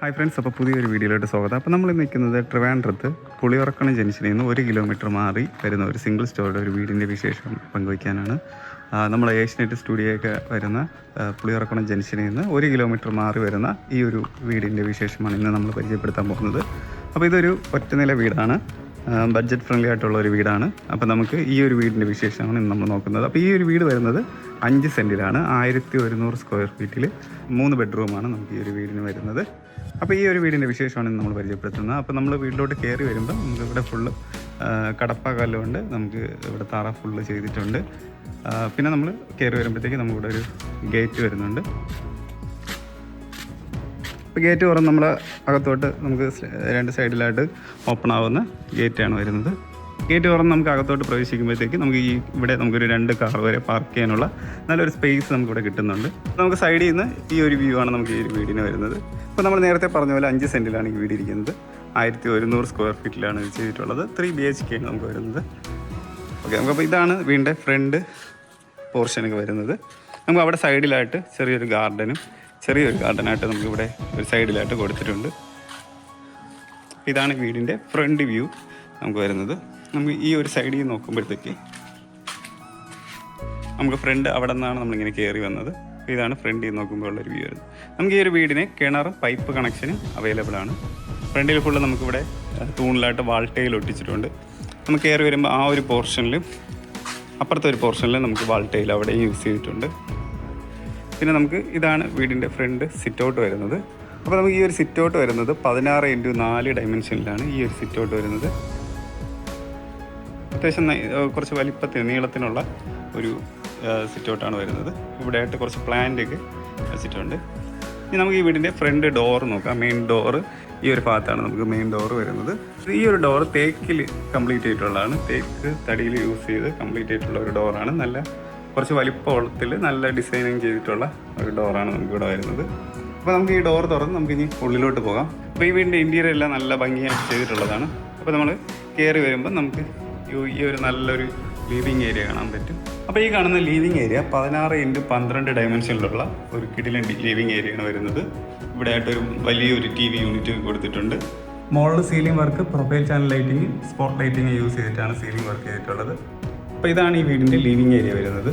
Hi friends, അപ്പോൾ പുതിയൊരു വീഡിയോയിലോട്ട് സ്വാഗതം. അപ്പോൾ നമ്മൾ നിൽക്കുന്നത് ട്രിവാൻഡ്രത്ത് പുളിയുറക്കണം ജംഗ്ഷനിൽ നിന്ന് 1 കിലോമീറ്റർ മാറി വരുന്ന ഒരു സിംഗിൾ സ്റ്റോറുടെ ഒരു വീടിൻ്റെ വിശേഷം പങ്കുവയ്ക്കാനാണ്. നമ്മൾ ഏഷ്യനെറ്റ് സ്റ്റുഡിയോയൊക്കെ വരുന്ന പുളിയുറക്കണം ജംഗ്ഷനിൽ നിന്ന് 1 കിലോമീറ്റർ മാറി വരുന്ന ഈ ഒരു വീടിൻ്റെ വിശേഷമാണ് ഇന്ന് നമ്മൾ പരിചയപ്പെടുത്താൻ പോകുന്നത്. അപ്പോൾ ഇതൊരു ഒറ്റനില വീടാണ്, ബഡ്ജറ്റ് ഫ്രണ്ട്ലി ആയിട്ടുള്ള ഒരു വീടാണ്. അപ്പോൾ നമുക്ക് ഈ ഒരു വീടിൻ്റെ വിശേഷമാണ് ഇന്ന് നമ്മൾ നോക്കുന്നത്. അപ്പോൾ ഈ ഒരു വീട് വരുന്നത് 5 സെൻറ്റിലാണ്, 1100 സ്ക്വയർ ഫീറ്റിൽ 3 ബെഡ്റൂമാണ് നമുക്ക് ഈ ഒരു വീടിന് വരുന്നത്. അപ്പോൾ ഈ ഒരു വീടിൻ്റെ വിശേഷമാണ് ഇന്ന് നമ്മൾ പരിചയപ്പെടുത്തുന്നത്. അപ്പോൾ നമ്മൾ വീട്ടിലോട്ട് കയറി വരുമ്പോൾ നമുക്ക് ഇവിടെ ഫുള്ള് കടപ്പ കല്ലുകൊണ്ട് നമുക്ക് ഇവിടെ തറ ഫുള്ള് ചെയ്തിട്ടുണ്ട്. പിന്നെ നമ്മൾ കയറി വരുമ്പോഴത്തേക്ക് നമുക്കിവിടെ ഒരു ഗേറ്റ് വരുന്നുണ്ട്. ഇപ്പോൾ ഗേറ്റ് തുറന്ന് നമ്മൾ അകത്തോട്ട് നമുക്ക് 2 സൈഡിലായിട്ട് ഓപ്പൺ ആവുന്ന ഗേറ്റാണ് വരുന്നത്. ഗേറ്റ് തുറന്ന് നമുക്ക് അകത്തോട്ട് പ്രവേശിക്കുമ്പോഴത്തേക്ക് നമുക്ക് ഇവിടെ നമുക്കൊരു 2 കാർ വരെ പാർക്ക് ചെയ്യാനുള്ള നല്ലൊരു സ്പേസ് നമുക്കിവിടെ കിട്ടുന്നുണ്ട്. നമുക്ക് സൈഡിൽ നിന്ന് ഈ ഒരു വ്യൂ ആണ് നമുക്ക് ഈ ഒരു വീടിന് വരുന്നത്. ഇപ്പോൾ നമ്മൾ നേരത്തെ പറഞ്ഞ പോലെ 5 സെൻറ്റിലാണ് ഈ വീട് ഇരിക്കുന്നത്. 1100 സ്ക്വയർ ഫീറ്റിലാണ് ഇത് ചെയ്തിട്ടുള്ളത്. 3 BHK ആണ് നമുക്ക് വരുന്നത്. ഓക്കെ, നമുക്കപ്പോൾ ഇതാണ് വീടിൻ്റെ ഫ്രണ്ട് പോർഷനൊക്കെ വരുന്നത്. നമുക്ക് അവിടെ സൈഡിലായിട്ട് ചെറിയൊരു ഗാർഡനായിട്ട് നമുക്കിവിടെ ഒരു സൈഡിലായിട്ട് കൊടുത്തിട്ടുണ്ട്. ഇതാണ് വീടിൻ്റെ ഫ്രണ്ട് വ്യൂ നമുക്ക് വരുന്നത്. നമുക്ക് ഈ ഒരു സൈഡിൽ നോക്കുമ്പോഴത്തേക്ക് നമുക്ക് ഫ്രണ്ട് അവിടെ നിന്നാണ് നമ്മളിങ്ങനെ കയറി വന്നത്. ഇതാണ് ഫ്രണ്ടിൽ നോക്കുമ്പോൾ ഉള്ളൊരു വ്യൂ വരുന്നത്. നമുക്ക് ഈ ഒരു വീടിന് കിണറും പൈപ്പ് കണക്ഷനും അവൈലബിൾ ആണ്. ഫ്രണ്ടിൽ ഫുള്ള് നമുക്കിവിടെ തൂണിലായിട്ട് വാൾട്ടയിൽ ഒട്ടിച്ചിട്ടുണ്ട്. നമുക്ക് കയറി വരുമ്പോൾ ആ ഒരു പോർഷനിൽ അപ്പുറത്തെ ഒരു പോർഷനിൽ നമുക്ക് വാൾട്ടയിൽ അവിടെ യൂസ് ചെയ്തിട്ടുണ്ട്. പിന്നെ നമുക്ക് ഇതാണ് വീടിൻ്റെ ഫ്രണ്ട് സിറ്റ് ഔട്ട് വരുന്നത്. അപ്പോൾ നമുക്ക് ഈ ഒരു സിറ്റ് ഔട്ട് വരുന്നത് 16x4 ഡയമെൻഷനിലാണ് ഈ ഒരു സിറ്റ് ഔട്ട് വരുന്നത്. അത്യാവശ്യം കുറച്ച് വലിപ്പത്തിന് നീളത്തിനുള്ള ഒരു സിറ്റ് ഔട്ടാണ് വരുന്നത്. ഇവിടെ ആയിട്ട് കുറച്ച് പ്ലാന്റൊക്കെ വെച്ചിട്ടുണ്ട്. ഇനി നമുക്ക് ഈ വീടിൻ്റെ ഫ്രണ്ട് ഡോർ നോക്കാം. മെയിൻ ഡോറ് ഈ ഒരു ഭാഗത്താണ് നമുക്ക് മെയിൻ ഡോറ് വരുന്നത്. ഈ ഒരു ഡോറ് തേക്കിൽ കംപ്ലീറ്റ് ചെയ്തിട്ടുള്ളതാണ്. തേക്ക് തടിയിൽ യൂസ് ചെയ്ത് കംപ്ലീറ്റ് ചെയ്തിട്ടുള്ള ഒരു ഡോറാണ്. കുറച്ച് വലിപ്പത്തിൽ നല്ല ഡിസൈനിങ് ചെയ്തിട്ടുള്ള ഒരു ഡോറാണ് നമുക്കിവിടെ വരുന്നത്. അപ്പോൾ നമുക്ക് ഈ ഡോർ തുറന്ന് നമുക്ക് ഇനി ഉള്ളിലോട്ട് പോകാം. അപ്പോൾ ഈ വീടിൻ്റെ ഇൻറ്റീരിയർ എല്ലാം നല്ല ഭംഗിയായിട്ട് ചെയ്തിട്ടുള്ളതാണ്. അപ്പോൾ നമ്മൾ കയറി വരുമ്പോൾ നമുക്ക് ഈ ഒരു നല്ലൊരു ലിവിങ് ഏരിയ കാണാൻ പറ്റും. അപ്പോൾ ഈ കാണുന്ന ലിവിങ് ഏരിയ 16x12 ഡയമെൻഷനിലുള്ള ഒരു കിടിലൻ ലിവിങ് ഏരിയയാണ് വരുന്നത്. ഇവിടെ ആയിട്ടൊരു വലിയൊരു TV യൂണിറ്റ് കൊടുത്തിട്ടുണ്ട്. മോളിൽ ceiling work, profile channel lighting, spot lighting use ചെയ്തിട്ടാണ് സീലിംഗ് വർക്ക് ചെയ്തിട്ടുള്ളത്. അപ്പോൾ ഇതാണ് ഈ വീടിൻ്റെ ലിവിങ് ഏരിയ വരുന്നത്.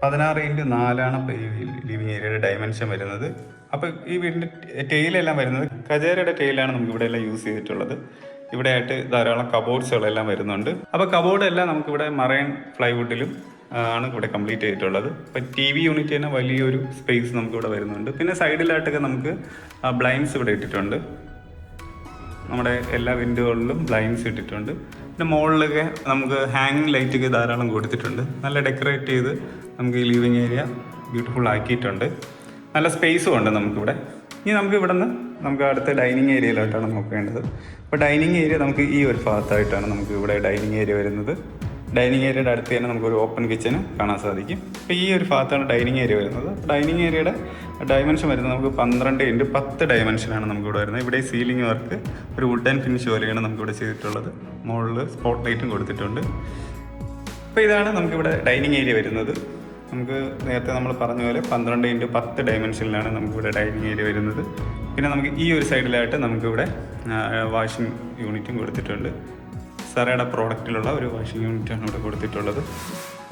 16x4 ഇപ്പോൾ ഈ ലിവിങ് ഏരിയയുടെ ഡയമെൻഷൻ വരുന്നത്. അപ്പോൾ ഈ വീടിൻ്റെ ടെയിലെല്ലാം വരുന്നത് കജേരയുടെ ടെയിലാണ് നമുക്ക് ഇവിടെ എല്ലാം യൂസ് ചെയ്തിട്ടുള്ളത്. ഇവിടെ ആയിട്ട് ധാരാളം കബോർഡ്സുകളെല്ലാം വരുന്നുണ്ട്. അപ്പോൾ കബോർഡ് എല്ലാം നമുക്കിവിടെ മറൈൻ പ്ലൈവുഡിലും ആണ് ഇവിടെ കംപ്ലീറ്റ് ചെയ്തിട്ടുള്ളത്. ഇപ്പോൾ TV യൂണിറ്റ് തന്നെ വലിയൊരു സ്പേസ് നമുക്കിവിടെ വരുന്നുണ്ട്. പിന്നെ സൈഡിലായിട്ടൊക്കെ നമുക്ക് ബ്ലൈൻഡ്സ് ഇവിടെ ഇട്ടിട്ടുണ്ട്. നമ്മുടെ എല്ലാ വിൻഡോകളിലും ബ്ലൈൻഡ്സ് ഇട്ടിട്ടുണ്ട്. പിന്നെ മുകളിലൊക്കെ നമുക്ക് ഹാങ്ങിങ് ലൈറ്റൊക്കെ ധാരാളം കൊടുത്തിട്ടുണ്ട്. നല്ല ഡെക്കറേറ്റ് ചെയ്ത് നമുക്ക് ഈ ലിവിങ് ഏരിയ ബ്യൂട്ടിഫുൾ ആക്കിയിട്ടുണ്ട്. നല്ല സ്പേസും ഉണ്ട് നമുക്കിവിടെ. ഇനി നമുക്ക് ഇവിടെ നിന്ന് നമുക്ക് അടുത്ത ഡൈനിങ് ഏരിയയിലോട്ടാണ് നോക്കേണ്ടത്. അപ്പോൾ ഡൈനിങ് ഏരിയ നമുക്ക് ഈ ഒരു ഭാഗത്തായിട്ടാണ് നമുക്ക് ഇവിടെ ഡൈനിങ് ഏരിയ വരുന്നത്. ഡൈനിങ് ഏരിയയുടെ അടുത്ത് തന്നെ നമുക്കൊരു ഓപ്പൺ കിച്ചന് കാണാൻ സാധിക്കും. അപ്പോൾ ഈ ഒരു ഭാഗത്താണ് ഡൈനിങ് ഏരിയ വരുന്നത്. ഡൈനിങ് ഏരിയയുടെ ഡയമെൻഷൻ വരുന്നത് നമുക്ക് 12x10 ഡയമെൻഷനാണ് നമുക്കിവിടെ വരുന്നത്. ഇവിടെ സീലിംഗ് വർക്ക് ഒരു വുഡൻ ഫിനിഷ് പോലെയാണ് നമുക്കിവിടെ ചെയ്തിട്ടുള്ളത്. മുകളിൽ സ്പോട്ട് ലൈറ്റും കൊടുത്തിട്ടുണ്ട്. അപ്പോൾ ഇതാണ് നമുക്കിവിടെ ഡൈനിങ് ഏരിയ വരുന്നത്. നമുക്ക് നേരത്തെ നമ്മൾ പറഞ്ഞ പോലെ 12x10 ഡയമെൻഷനിലാണ് നമുക്കിവിടെ ഡൈനിങ് ഏരിയ വരുന്നത്. പിന്നെ നമുക്ക് ഈ ഒരു സൈഡിലായിട്ട് നമുക്കിവിടെ വാഷിംഗ് യൂണിറ്റും കൊടുത്തിട്ടുണ്ട്. സറയുടെ പ്രോഡക്റ്റിലുള്ള ഒരു വാഷിംഗ് യൂണിറ്റാണ് ഇവിടെ കൊടുത്തിട്ടുള്ളത്.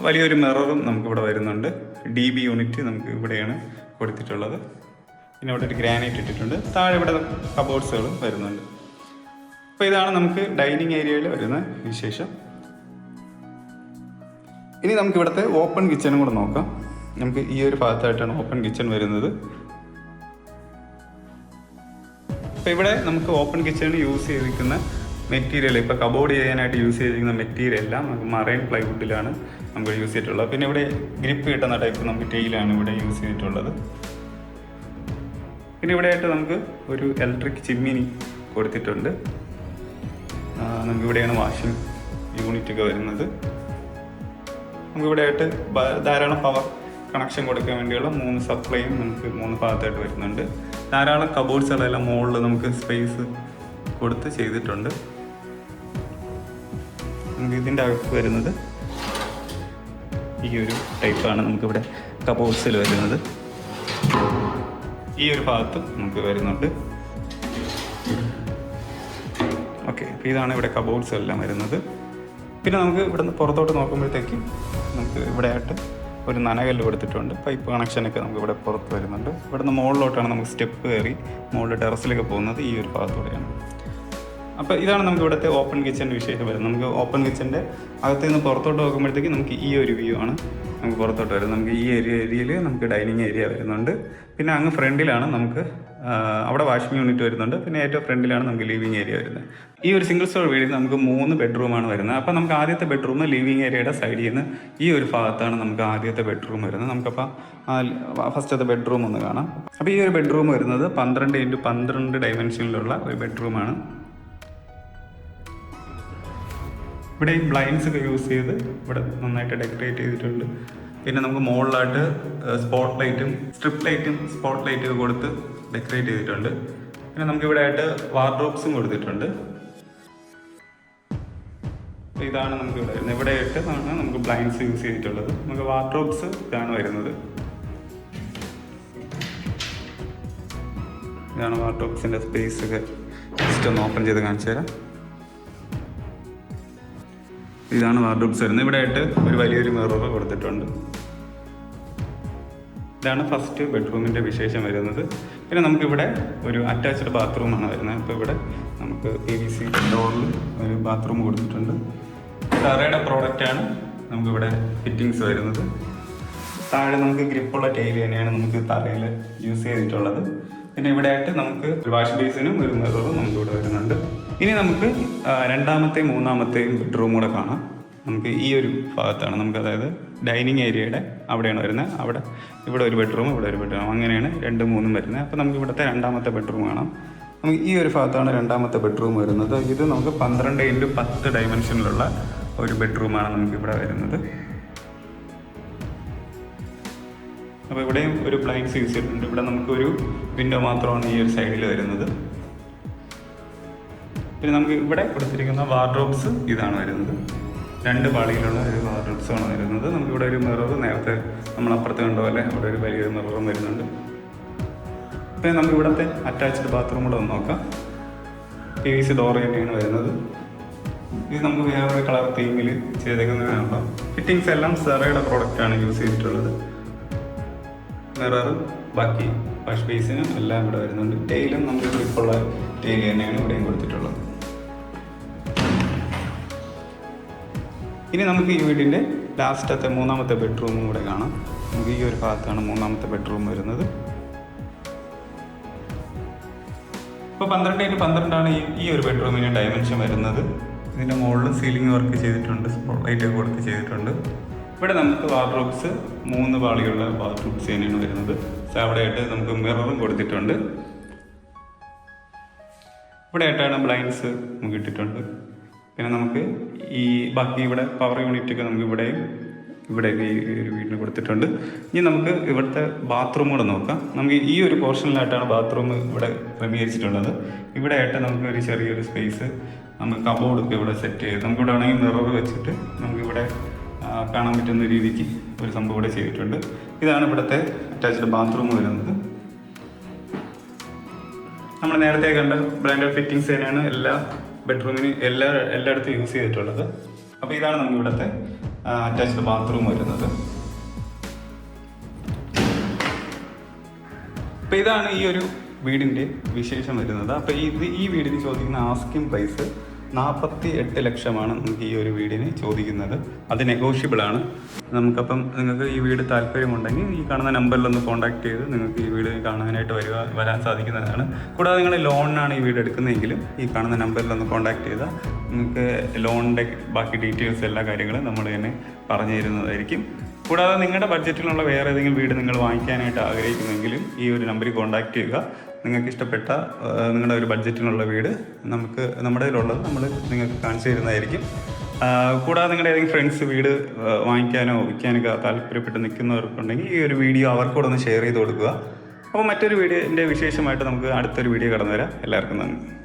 വലിയൊരു മിററും നമുക്കിവിടെ വരുന്നുണ്ട്. DB യൂണിറ്റ് നമുക്ക് ഇവിടെയാണ് കൊടുത്തിട്ടുള്ളത്. പിന്നെ ഇവിടെ ഒരു ഗ്രാനൈറ്റ് ഇട്ടിട്ടുണ്ട്. താഴെ ഇവിടെ കബോർഡ്സുകളും വരുന്നുണ്ട്. അപ്പോൾ ഇതാണ് നമുക്ക് ഡൈനിങ് ഏരിയയിൽ വരുന്ന വിശേഷം. ഇനി നമുക്ക് ഇവിടുത്തെ ഓപ്പൺ കിച്ചണും കൂടെ നോക്കാം. നമുക്ക് ഈ ഒരു ഭാഗത്തായിട്ടാണ് ഓപ്പൺ കിച്ചൺ വരുന്നത്. അപ്പോൾ ഇവിടെ നമുക്ക് ഓപ്പൺ കിച്ചണിൽ യൂസ് ചെയ്തിരിക്കുന്ന മെറ്റീരിയൽ, ഇപ്പോൾ കബോർഡ് ചെയ്യാനായിട്ട് യൂസ് ചെയ്തിരിക്കുന്ന മെറ്റീരിയൽ എല്ലാം നമുക്ക് മറൈൻ പ്ലൈവുഡിലാണ് നമുക്ക് യൂസ് ചെയ്തിട്ടുള്ളത്. പിന്നെ ഇവിടെ ഗ്രിപ്പ് കിട്ടുന്ന ടൈപ്പ് നമുക്ക് ടെയിലാണ് ഇവിടെ യൂസ് ചെയ്തിട്ടുള്ളത്. പിന്നെ ഇവിടെ ആയിട്ട് നമുക്ക് ഒരു ഇലക്ട്രിക് ചിമ്മിനി കൊടുത്തിട്ടുണ്ട്. നമുക്കിവിടെയാണ് വാഷിംഗ് യൂണിറ്റൊക്കെ വരുന്നത്. നമുക്കിവിടെ ആയിട്ട് ധാരാളം പവർ കണക്ഷൻ കൊടുക്കാൻ വേണ്ടിയുള്ള 3 സപ്ലൈയും നമുക്ക് 3 ഭാഗത്തായിട്ട് വരുന്നുണ്ട്. ധാരാളം കബോർഡ്സുകളെല്ലാം മുകളിൽ നമുക്ക് സ്പേസ് കൊടുത്ത് ചെയ്തിട്ടുണ്ട്. നമുക്ക് ഇതിൻ്റെ അകത്ത് വരുന്നത് ഈ ഒരു ടൈപ്പാണ് നമുക്കിവിടെ കബോർഡ്സിൽ വരുന്നത്. ഈ ഒരു ഭാഗത്തും നമുക്ക് വരുന്നുണ്ട്. ഓക്കെ, അപ്പോൾ ഇതാണ് ഇവിടെ കബോർഡ്സ് എല്ലാം വരുന്നത്. പിന്നെ നമുക്ക് ഇവിടുന്ന് പുറത്തോട്ട് നോക്കുമ്പോഴത്തേക്കും നമുക്ക് ഇവിടെ ആയിട്ട് ഒരു നനകല്ല് കൊടുത്തിട്ടുണ്ട്. പൈപ്പ് കണക്ഷനൊക്കെ നമുക്ക് ഇവിടെ പുറത്ത് വരുന്നുണ്ട്. ഇവിടുന്ന് മുകളിലോട്ടാണ് നമുക്ക് സ്റ്റെപ്പ് കയറി മുകളിൽ ടെറസിലേക്ക് പോകുന്നത് ഈ ഒരു ഭാഗത്തൂടെയാണ്. അപ്പോൾ ഇതാണ് നമുക്ക് ഇവിടുത്തെ ഓപ്പൺ കിച്ചൻ്റെ വിശേഷം വരുന്നത്. നമുക്ക് ഓപ്പൺ കിച്ചൻ്റെ അകത്ത് നിന്ന് പുറത്തോട്ട് നോക്കുമ്പോഴത്തേക്ക് നമുക്ക് ഈ ഒരു വ്യൂ ആണ് നമുക്ക് പുറത്തോട്ട് വരുന്നത്. നമുക്ക് ഈ ഏരിയയിൽ നമുക്ക് ഡൈനിങ് ഏരിയ വരുന്നുണ്ട്. പിന്നെ അങ്ങ് ഫ്രണ്ടിലാണ് നമുക്ക് അവിടെ വാഷിംഗ് യൂണിറ്റ് വരുന്നുണ്ട്. പിന്നെ ഏറ്റവും ഫ്രണ്ടിലാണ് നമുക്ക് ലിവിങ് ഏരിയ വരുന്നത്. ഈ ഒരു സിംഗിൾ സ്റ്റോർ വീടിൽ നമുക്ക് 3 ബെഡ്റൂമാണ് വരുന്നത്. അപ്പോൾ നമുക്ക് ആദ്യത്തെ ബെഡ്റൂം ലിവിങ് ഏരിയയുടെ സൈഡിൽ നിന്ന് ഈ ഒരു ഭാഗത്താണ് നമുക്ക് ആദ്യത്തെ ബെഡ്റൂം വരുന്നത്. നമുക്കപ്പോൾ ഫസ്റ്റത്തെ ബെഡ്റൂം ഒന്ന് കാണാം. അപ്പോൾ ഈ ഒരു ബെഡ്റൂം വരുന്നത് 12x12 ഡയമെൻഷനിലുള്ള ഒരു ബെഡ്റൂമാണ്. ഇവിടെ ഈ ബ്ലൈൻഡ്സ് ഒക്കെ യൂസ് ചെയ്ത് ഇവിടെ നന്നായിട്ട് ഡെക്കറേറ്റ് ചെയ്തിട്ടുണ്ട്. പിന്നെ നമുക്ക് മുകളിലായിട്ട് സ്പോട്ട് ലൈറ്റും സ്ട്രിപ്പ് ലൈറ്റും സ്പോട്ട് ലൈറ്റും ഒക്കെ കൊടുത്ത് ഡെക്കറേറ്റ് ചെയ്തിട്ടുണ്ട്. പിന്നെ നമുക്ക് ഇവിടെ ആയിട്ട് വാർഡ്രോബ്സും കൊടുത്തിട്ടുണ്ട്. അപ്പോൾ ഇതാണ് നമുക്ക് ഇവിടെ വരുന്നത്. ഇവിടെ ആയിട്ട് നമുക്ക് ബ്ലൈൻഡ്സ് യൂസ് ചെയ്തിട്ടുള്ളത്. നമുക്ക് വാർഡ്രോബ്സ് ഇതാണ് വരുന്നത്. ഇതാണ് വാർഡ്രോബ്സിൻ്റെ സ്പേസ് ഒക്കെ ജസ്റ്റ് ഒന്ന് ഓപ്പൺ ചെയ്ത് കാണിച്ചു തരാം. ഇതാണ് വാർഡ്രോബ്സ് വരുന്നത്. ഇവിടെ ആയിട്ട് ഒരു വലിയൊരു മിറർ കൊടുത്തിട്ടുണ്ട്. ഇതാണ് ഫസ്റ്റ് ബെഡ്റൂമിൻ്റെ വിശേഷം വരുന്നത്. പിന്നെ നമുക്കിവിടെ ഒരു അറ്റാച്ച്ഡ് ബാത്റൂമാണ് വരുന്നത്. അപ്പോൾ ഇവിടെ നമുക്ക് PVC ഡോറിൽ ഒരു ബാത്റൂം കൊടുത്തിട്ടുണ്ട്. തറയുടെ പ്രോഡക്റ്റാണ് നമുക്കിവിടെ ഫിറ്റിങ്സ് വരുന്നത്. താഴെ നമുക്ക് ഗ്രിപ്പുള്ള ടൈൽ തന്നെയാണ് നമുക്ക് തറയിൽ യൂസ് ചെയ്തിട്ടുള്ളത്. പിന്നെ ഇവിടെ ആയിട്ട് നമുക്ക് ഒരു വാഷ് ബേസിനും ഒരു മിററും നമുക്കിവിടെ വരുന്നുണ്ട്. ഇനി നമുക്ക് രണ്ടാമത്തെയും മൂന്നാമത്തെയും ബെഡ്റൂം കൂടെ കാണാം. നമുക്ക് ഈ ഒരു ഭാഗത്താണ് നമുക്ക്, അതായത് ഡൈനിങ് ഏരിയയുടെ അവിടെയാണ് വരുന്നത്. ഇവിടെ ഒരു ബെഡ്റൂം, ഇവിടെ ഒരു ബെഡ്റൂം, അങ്ങനെയാണ് 2, 3 വരുന്നത്. അപ്പോൾ നമുക്ക് ഇവിടുത്തെ രണ്ടാമത്തെ ബെഡ്റൂം കാണാം. നമുക്ക് ഈ ഒരു ഭാഗത്താണ് രണ്ടാമത്തെ ബെഡ്റൂം വരുന്നത്. ഇത് നമുക്ക് 12x10 ഡയമെൻഷനിലുള്ള ഒരു ബെഡ്റൂമാണ് നമുക്ക് ഇവിടെ വരുന്നത്. അപ്പോൾ ഇവിടെയും ഒരു ബ്ലൈൻഡ്സ് യൂസ് ചെയ്തിട്ടുണ്ട്. ഇവിടെ നമുക്കൊരു വിൻഡോ മാത്രമാണ് ഈ ഒരു സൈഡിൽ വരുന്നത്. പിന്നെ നമുക്ക് ഇവിടെ കൊടുത്തിരിക്കുന്ന വാർഡ്രോബ്സ് ഇതാണ് വരുന്നത്. 2 പാളിയിലുള്ള ഒരു വാർഡ്രോബ്സാണ് വരുന്നത്. നമുക്കിവിടെ ഒരു മിറർ, നേരത്തെ നമ്മൾ അപ്പുറത്ത് കണ്ട പോലെ അവിടെ ഒരു വലിയൊരു മിററും വരുന്നുണ്ട്. പിന്നെ നമുക്ക് ഇവിടുത്തെ അറ്റാച്ച്ഡ് ബാത്റൂം കൂടെ ഒന്ന് നോക്കാം. PVC ഡോർ തന്നെയാണ് വരുന്നത്. ഇത് നമുക്ക് വേറൊരു കളർ തീമിൽ ചെയ്തേക്കുന്നതിനാണല്ലോ. ഫിറ്റിങ്സ് എല്ലാം സെറയുടെ പ്രോഡക്റ്റാണ് യൂസ് ചെയ്തിട്ടുള്ളത്. മിറർ, ബാക്കി വാഷ് ബേസിനും എല്ലാം ഇവിടെ വരുന്നുണ്ട്. ടൈലും നമുക്ക് ഗ്രിപ്പുള്ള ടൈൽ തന്നെയാണ് ഇവിടെയും കൊടുത്തിട്ടുള്ളത്. ഇനി നമുക്ക് ഈ വീടിൻ്റെ ലാസ്റ്റത്തെ മൂന്നാമത്തെ ബെഡ്റൂമും കൂടെ കാണാം. നമുക്ക് ഈ ഒരു ഭാഗത്താണ് മൂന്നാമത്തെ ബെഡ്റൂം വരുന്നത്. ഇപ്പോൾ 12x12 ഈ ഒരു ബെഡ്റൂമിന് ഡയമെൻഷൻ വരുന്നത്. ഇതിൻ്റെ മുകളിൽ സീലിംഗ് വർക്ക് ചെയ്തിട്ടുണ്ട്, സ്പോട്ട് ലൈറ്റ് ഒക്കെ കൊടുത്ത് ചെയ്തിട്ടുണ്ട്. ഇവിടെ നമുക്ക് വാർഡ്രോബ്സ് 3 പാളിയുള്ള വാർഡ്രോബ്സ് തന്നെയാണ് വരുന്നത്. അവിടെ ആയിട്ട് നമുക്ക് മിററും കൊടുത്തിട്ടുണ്ട്. ഇവിടെ ആയിട്ടാണ് ബ്ലൈൻഡ്സ് നമുക്ക് ഇട്ടിട്ടുണ്ട്. പിന്നെ നമുക്ക് ഈ ബാക്കി ഇവിടെ പവർ യൂണിറ്റൊക്കെ നമുക്ക് ഇവിടെയൊക്കെ ഈ ഒരു വീടിന് കൊടുത്തിട്ടുണ്ട്. ഇനി നമുക്ക് ഇവിടുത്തെ ബാത്റൂം കൂടെ നോക്കാം. നമുക്ക് ഈ ഒരു പോർഷനിലായിട്ടാണ് ബാത്റൂം ഇവിടെ ക്രമീകരിച്ചിട്ടുള്ളത്. ഇവിടെ ആയിട്ട് നമുക്ക് ഒരു ചെറിയൊരു സ്പേസ്, നമുക്ക് കബോർഡൊക്കെ ഇവിടെ സെറ്റ് ചെയ്ത് നമുക്കിവിടെ ആണെങ്കിൽ മിറർ വെച്ചിട്ട് നമുക്കിവിടെ കാണാൻ പറ്റുന്ന രീതിക്ക് ഒരു സംഭവം ഇവിടെ ചെയ്തിട്ടുണ്ട്. ഇതാണ് ഇവിടുത്തെ അറ്റാച്ച്ഡ് ബാത്റൂം വരുന്നത്. നമ്മൾ നേരത്തെ കണ്ട ബ്രാൻഡഡ് ഫിറ്റിങ്സ് തന്നെയാണ് എല്ലാ ബെഡ്റൂമിന് എല്ലായിടത്തും യൂസ് ചെയ്തിട്ടുള്ളത്. അപ്പോൾ ഇതാണ് നമുക്ക് ഇവിടുത്തെ അറ്റാച്ച്ഡ് ബാത്റൂം വരുന്നത്. അപ്പോൾ ഇതാണ് ഈ ഒരു വീടിൻ്റെ വിശേഷം വരുന്നത്. അപ്പോൾ ഈ വീടിന് ചോദിക്കുന്ന ആസ്കിംഗ് പ്രൈസ് 48 ലക്ഷമാണ് നമുക്ക് ഈ ഒരു വീടിന് ചോദിക്കുന്നത്. അത് നെഗോഷ്യബിളാണ്. നമുക്കപ്പം നിങ്ങൾക്ക് ഈ വീട് താല്പര്യമുണ്ടെങ്കിൽ ഈ കാണുന്ന നമ്പറിലൊന്ന് കോൺടാക്ട് ചെയ്ത് നിങ്ങൾക്ക് ഈ വീട് കാണാനായിട്ട് വരാൻ സാധിക്കുന്നതാണ്. കൂടാതെ നിങ്ങൾ ലോണിനാണ് ഈ വീട് എടുക്കുന്നതെങ്കിലും ഈ കാണുന്ന നമ്പറിലൊന്ന് കോൺടാക്ട് ചെയ്താൽ നിങ്ങൾക്ക് ലോണിൻ്റെ ബാക്കി ഡീറ്റെയിൽസ് എല്ലാ കാര്യങ്ങളും നമ്മൾ തന്നെ പറഞ്ഞു തരുന്നതായിരിക്കും. കൂടാതെ നിങ്ങളുടെ ബഡ്ജറ്റിലുള്ള വേറെ ഏതെങ്കിലും വീട് നിങ്ങൾ വാങ്ങിക്കാനായിട്ട് ആഗ്രഹിക്കുന്നെങ്കിലും ഈ ഒരു നമ്പറിൽ കോൺടാക്ട് ചെയ്യുക. നിങ്ങൾക്ക് ഇഷ്ടപ്പെട്ട നിങ്ങളുടെ ഒരു ബഡ്ജറ്റിനുള്ള വീട് നമ്മുടെ കയ്യിലുള്ളത് നമ്മൾ നിങ്ങൾക്ക് കാണിച്ചു തരുന്നതായിരിക്കും. കൂടാതെ നിങ്ങളുടെ ഏതെങ്കിലും ഫ്രണ്ട്സ് വീട് വാങ്ങിക്കാനോ വിൽക്കാനൊക്കെ താല്പര്യപ്പെട്ട് നിൽക്കുന്നവർക്കുണ്ടെങ്കിൽ ഈ ഒരു വീഡിയോ അവർക്കൂടെ ഒന്ന് ഷെയർ ചെയ്ത് കൊടുക്കുക. അപ്പോൾ മറ്റൊരു വീഡിയോൻ്റെ വിശേഷമായിട്ട് നമുക്ക് അടുത്തൊരു വീഡിയോ കടന്നു വരാം. എല്ലാവർക്കും നന്ദി.